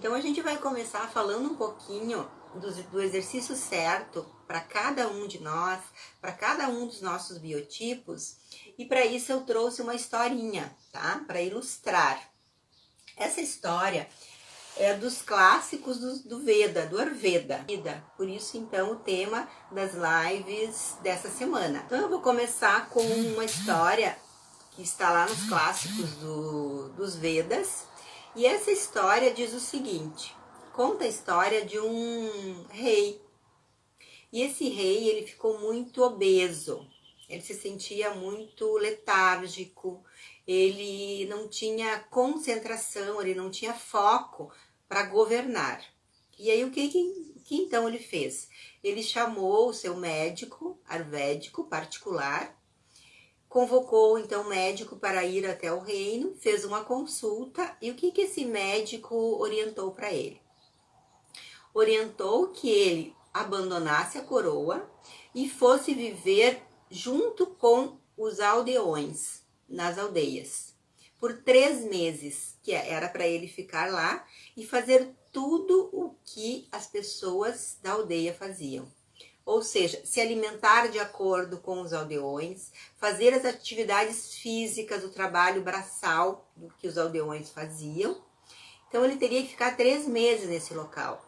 Então a gente vai começar falando um pouquinho do exercício certo para cada um de nós, para cada um dos nossos biotipos, e para isso eu trouxe uma historinha, tá? Para ilustrar. Essa história é dos clássicos do Veda, do Ayurveda. Por isso, então, o tema das lives dessa semana. Então eu vou começar com uma história que está lá nos clássicos dos Vedas. E essa história diz o seguinte: conta a história de um rei. E esse rei, ele ficou muito obeso. Ele se sentia muito letárgico, ele não tinha concentração, ele não tinha foco para governar. E aí o que então ele fez? Ele chamou o seu médico ayurvédico particular, convocou então o médico para ir até o reino, fez uma consulta, e o que esse médico orientou para ele? Orientou que ele abandonasse a coroa e fosse viver junto com os aldeões nas aldeias por 3 meses, que era para ele ficar lá e fazer tudo o que as pessoas da aldeia faziam. Ou seja, se alimentar de acordo com os aldeões, fazer as atividades físicas, o trabalho braçal do que os aldeões faziam. Então ele teria que ficar 3 meses nesse local,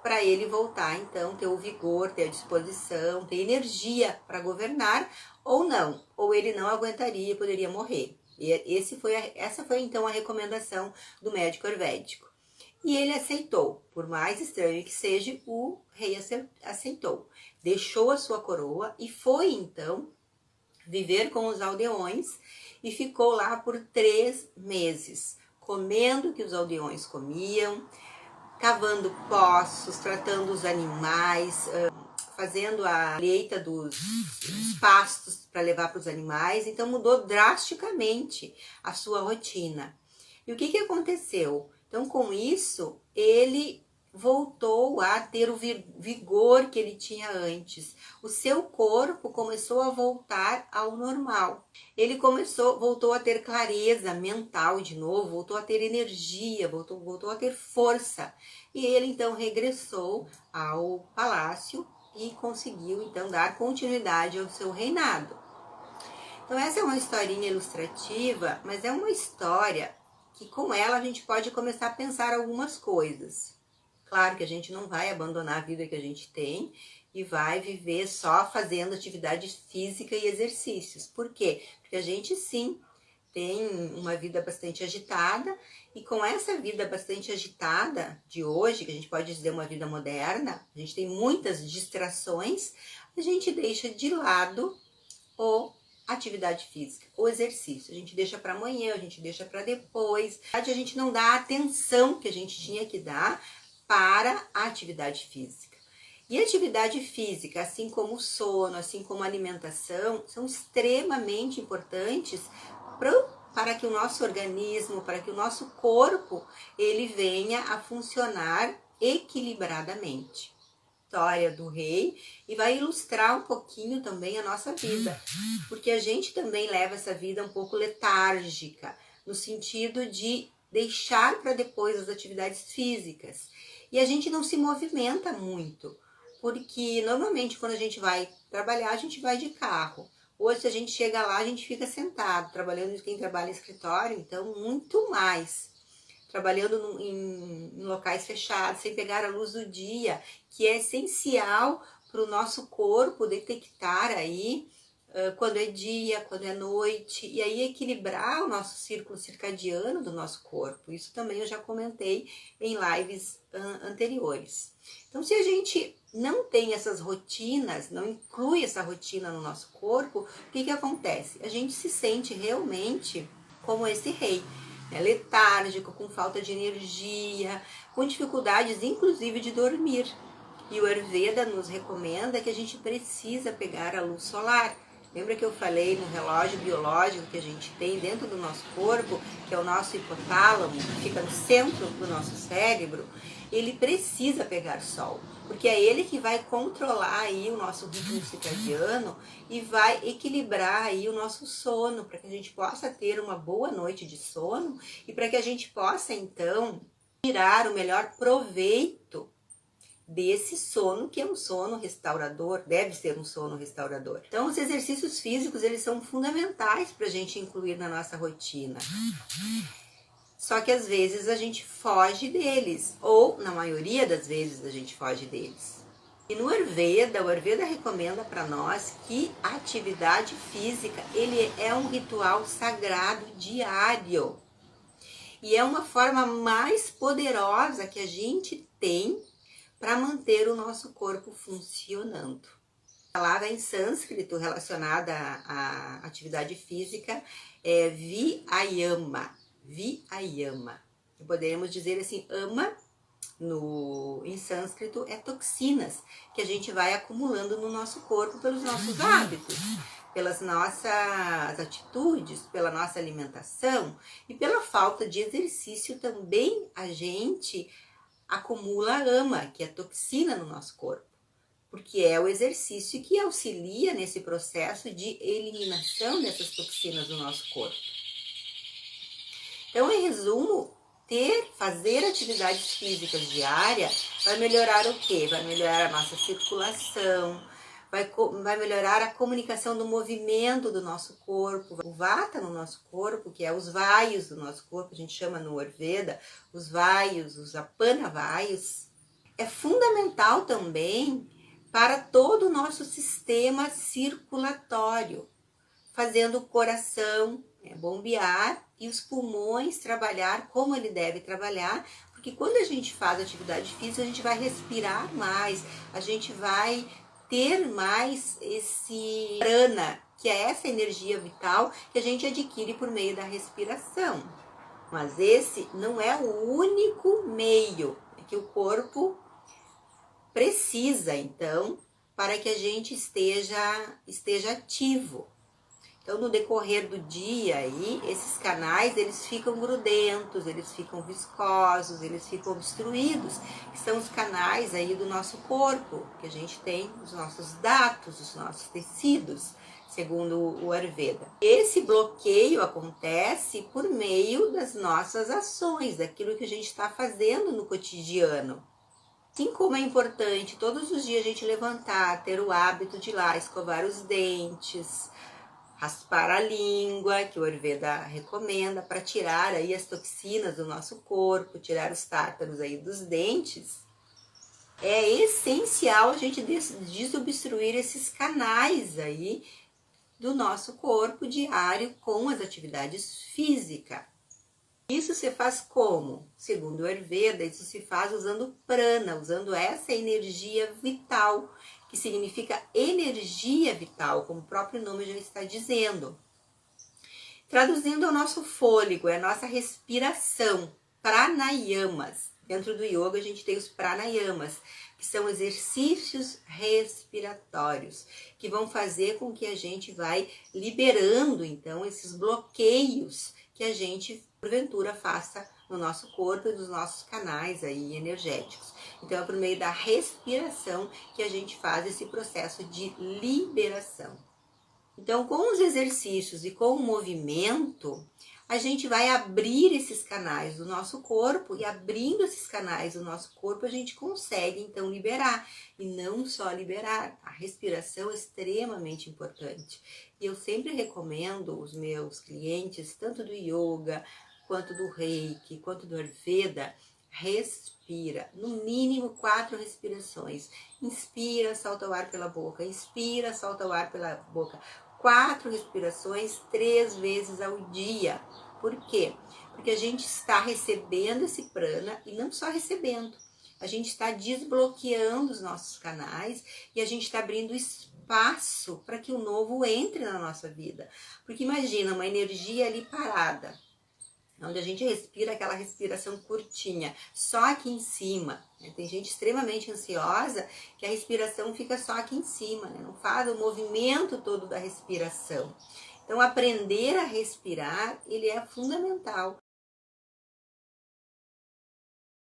para ele voltar, então, ter o vigor, ter a disposição, ter energia para governar, ou não, ou ele não aguentaria e poderia morrer. E essa foi, então, a recomendação do médico ayurvédico. E ele aceitou, por mais estranho que seja, o rei aceitou. Deixou a sua coroa e foi, então, viver com os aldeões e ficou lá por 3 meses, comendo o que os aldeões comiam, cavando poços, tratando os animais, fazendo a colheita dos pastos para levar para os animais. Então mudou drasticamente a sua rotina. E o que aconteceu? Então com isso ele voltou a ter o vigor que ele tinha antes. O seu corpo começou a voltar ao normal. Ele voltou a ter clareza mental de novo, voltou a ter energia, voltou a ter força. E ele então regressou ao palácio e conseguiu então dar continuidade ao seu reinado. Então essa é uma historinha ilustrativa, mas é uma história que com ela a gente pode começar a pensar algumas coisas. Claro que a gente não vai abandonar a vida que a gente tem e vai viver só fazendo atividade física e exercícios. Por quê? Porque a gente sim tem uma vida bastante agitada, e com essa vida bastante agitada de hoje, que a gente pode dizer uma vida moderna, a gente tem muitas distrações, a gente deixa de lado a atividade física, o exercício. A gente deixa para amanhã, a gente deixa para depois. A gente não dá a atenção que a gente tinha que dar para a atividade física. E a atividade física, assim como o sono, assim como a alimentação, são extremamente importantes para que o nosso organismo, para que o nosso corpo, ele venha a funcionar equilibradamente. História do rei, e vai ilustrar um pouquinho também a nossa vida, porque a gente também leva essa vida um pouco letárgica, no sentido de deixar para depois as atividades físicas. E a gente não se movimenta muito, porque normalmente quando a gente vai trabalhar, a gente vai de carro. Hoje, se a gente chega lá, a gente fica sentado, trabalhando quem trabalha em escritório, então muito mais. Trabalhando em locais fechados, sem pegar a luz do dia, que é essencial para o nosso corpo detectar aí quando é dia, quando é noite, e aí equilibrar o nosso círculo circadiano do nosso corpo. Isso também eu já comentei em lives anteriores. Então, se a gente não tem essas rotinas, não inclui essa rotina no nosso corpo, o que acontece? A gente se sente realmente como esse rei, né? Letárgico, com falta de energia, com dificuldades inclusive de dormir. E o Ayurveda nos recomenda que a gente precisa pegar a luz solar. Lembra que eu falei no relógio biológico que a gente tem dentro do nosso corpo, que é o nosso hipotálamo, que fica no centro do nosso cérebro? Ele precisa pegar sol, porque é ele que vai controlar aí o nosso ritmo circadiano e vai equilibrar aí o nosso sono, para que a gente possa ter uma boa noite de sono e para que a gente possa, então, tirar o melhor proveito desse sono, que é um sono restaurador, deve ser um sono restaurador. Então, os exercícios físicos, eles são fundamentais para a gente incluir na nossa rotina. Só que às vezes a gente foge deles, ou na maioria das vezes a gente foge deles. E no Ayurveda, o Ayurveda recomenda para nós que a atividade física, ele é um ritual sagrado diário. E é uma forma mais poderosa que a gente tem para manter o nosso corpo funcionando. A palavra em sânscrito relacionada à atividade física é Vyayama. Vyayama. Poderíamos dizer assim, ama em sânscrito é toxinas que a gente vai acumulando no nosso corpo pelos nossos hábitos, pelas nossas atitudes, pela nossa alimentação e pela falta de exercício também a gente acumula ama, que é toxina no nosso corpo, porque é o exercício que auxilia nesse processo de eliminação dessas toxinas do nosso corpo. Então, em resumo, fazer atividades físicas diárias vai melhorar o quê? Vai melhorar a nossa circulação, vai melhorar a comunicação do movimento do nosso corpo. O vata no nosso corpo, que é os vaios do nosso corpo, a gente chama no Ayurveda, os vaios, os apana vaios, é fundamental também para todo o nosso sistema circulatório, fazendo o coração bombear e os pulmões trabalhar como ele deve trabalhar, porque quando a gente faz atividade física, a gente vai respirar mais, a gente vai ter mais esse prana, que é essa energia vital que a gente adquire por meio da respiração. Mas esse não é o único meio que o corpo precisa, então, para que a gente esteja ativo. Então, no decorrer do dia aí, esses canais, eles ficam grudentos, eles ficam viscosos, eles ficam obstruídos, que são os canais aí do nosso corpo, que a gente tem os nossos datos, os nossos tecidos, segundo o Ayurveda. Esse bloqueio acontece por meio das nossas ações, daquilo que a gente está fazendo no cotidiano. Assim como é importante todos os dias a gente levantar, ter o hábito de ir lá escovar os dentes, raspar a língua, que o Ayurveda recomenda, para tirar aí as toxinas do nosso corpo, tirar os tártaros aí dos dentes. É essencial a gente desobstruir esses canais aí do nosso corpo diário com as atividades físicas. Isso se faz como? Segundo o Ayurveda, isso se faz usando prana, usando essa energia vital, que significa energia vital, como o próprio nome já está dizendo. Traduzindo ao nosso fôlego, é a nossa respiração, pranayamas. Dentro do yoga a gente tem os pranayamas, que são exercícios respiratórios, que vão fazer com que a gente vai liberando, então, esses bloqueios que a gente, porventura, faça no nosso corpo e nos nossos canais aí energéticos. Então, é por meio da respiração que a gente faz esse processo de liberação. Então, com os exercícios e com o movimento, a gente vai abrir esses canais do nosso corpo, e abrindo esses canais do nosso corpo, a gente consegue, então, liberar. E não só liberar, a respiração é extremamente importante. E eu sempre recomendo os meus clientes, tanto do yoga, quanto do reiki, quanto do Ayurveda, respira, no mínimo 4 respirações. Inspira, solta o ar pela boca, inspira, solta o ar pela boca. 4 respirações 3 vezes ao dia. Por quê? Porque a gente está recebendo esse prana, e não só recebendo, a gente está desbloqueando os nossos canais e a gente está abrindo espaço para que o novo entre na nossa vida. Porque imagina uma energia ali parada, onde a gente respira aquela respiração curtinha, só aqui em cima. Né? Tem gente extremamente ansiosa que a respiração fica só aqui em cima, né? Não faz o movimento todo da respiração. Então, aprender a respirar, ele é fundamental